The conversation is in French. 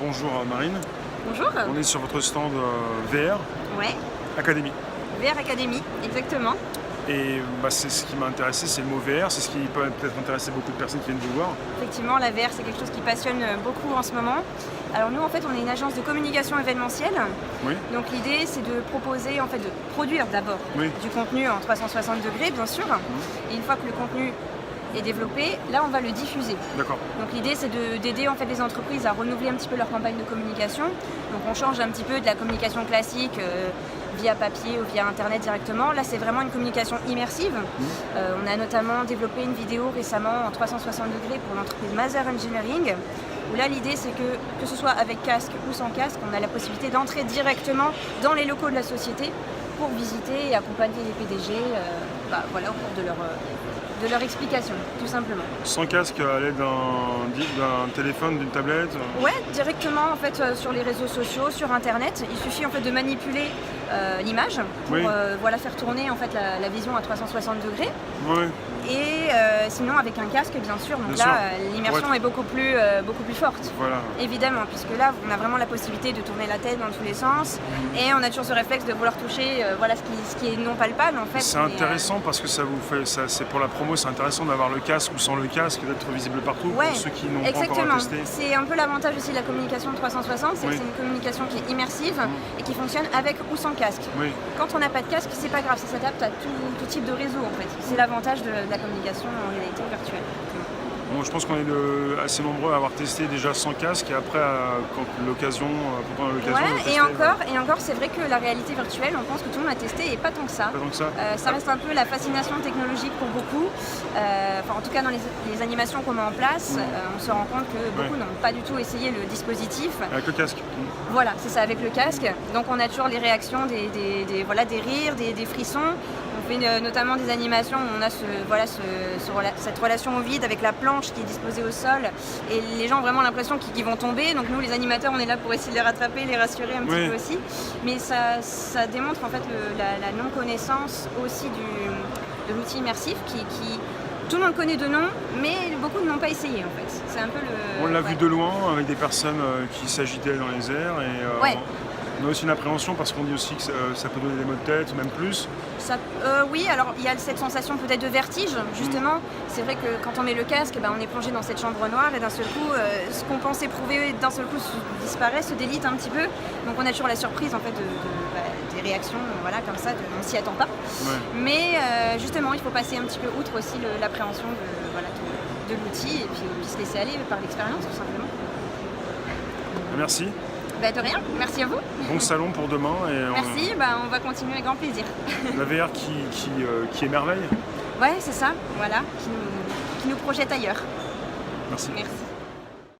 Bonjour Marine, Bonjour. on est sur votre stand VR Ouais, Academy. VR Academy, exactement. Et c'est ce qui m'a intéressé, c'est le mot VR, c'est ce qui peut peut-être intéresser beaucoup de personnes qui viennent vous voir. Effectivement, la VR, c'est quelque chose qui passionne beaucoup en ce moment. Alors nous, en fait, on est une agence de communication événementielle. Oui, Donc l'idée, c'est de proposer, en fait, de produire d'abord oui, du contenu en 360 degrés, bien sûr. Et une fois que le contenu est développé, là, on va le diffuser. d'accord. Donc l'idée, c'est d'aider en fait les entreprises à renouveler un petit peu leur campagne de communication. Donc on change un petit peu de la communication classique via papier ou via internet directement. Là, c'est vraiment une communication immersive. On a notamment développé une vidéo récemment en 360 degrés pour l'entreprise Maser Engineering, où là, l'idée, c'est que ce soit avec casque ou sans casque, on a la possibilité d'entrer directement dans les locaux de la société pour visiter et accompagner les PDG au cours de leur explication, tout simplement. Sans casque à l'aide d'un téléphone, d'une tablette. Ouais, directement en fait sur les réseaux sociaux, sur internet. Il suffit en fait de manipuler l'image pour Oui. faire tourner en fait la vision à 360 degrés. Oui, Et sinon avec un casque bien sûr. Donc Bien là sûr. l'immersion est beaucoup plus forte. voilà. Évidemment, puisque là on a vraiment la possibilité de tourner la tête dans tous les sens et on a toujours ce réflexe de vouloir toucher ce qui est non palpable en fait. C'est intéressant parce que ça vous fait, c'est pour la promo, c'est intéressant d'avoir le casque ou sans le casque, d'être visible partout Ouais, pour ceux qui n'ont pas encore exactement. testé. C'est un peu l'avantage aussi de la communication 360, c'est Oui. que c'est une communication qui est immersive et qui fonctionne avec ou sans casque. Oui, Quand on n'a pas de casque, c'est pas grave, ça s'adapte à tout type de réseau en fait. C'est l'avantage de la communication en réalité virtuelle. bon, je pense qu'on est assez nombreux à avoir testé déjà sans casque et après, quand on a l'occasion de Ouais, tester. et encore, c'est vrai que la réalité virtuelle, on pense que tout le monde a testé et pas tant que ça. Pas tant que ça. Ça reste un peu la fascination technologique pour beaucoup. En tout cas, dans les animations qu'on met en place, on se rend compte que beaucoup n'ont pas du tout essayé le dispositif. Avec le casque. Voilà, c'est ça, avec le casque. Donc on a toujours les réactions, des rires, des frissons. On fait notamment des animations où on a cette relation au vide avec la planche qui est disposée au sol. Et les gens ont vraiment l'impression qu'ils vont tomber. Donc nous, les animateurs, on est là pour essayer de les rattraper, les rassurer un petit peu aussi. Mais ça démontre en fait la non-connaissance aussi de l'outil immersif qui tout le monde connaît de nom, mais beaucoup ne l'ont pas essayé en fait. C'est un peu On l'a vu de loin avec des personnes qui s'agitaient dans les airs et on a aussi une appréhension parce qu'on dit aussi que ça peut donner des maux de tête, même plus. Oui, alors il y a cette sensation peut-être de vertige, justement. C'est vrai que quand on met le casque, on est plongé dans cette chambre noire et d'un seul coup, ce qu'on pense éprouver d'un seul coup disparaît, se délite un petit peu. Donc on a toujours la surprise en fait des réactions, comme ça, on s'y attend pas. Ouais. Mais justement, il faut passer un petit peu outre aussi l'appréhension de l'outil et puis se laisser aller par l'expérience tout simplement. Merci. De rien, merci à vous. Bon salon pour demain. Et Merci, on va continuer avec grand plaisir. la VR qui émerveille. Ouais, c'est ça, voilà, qui nous projette ailleurs. Merci. Merci.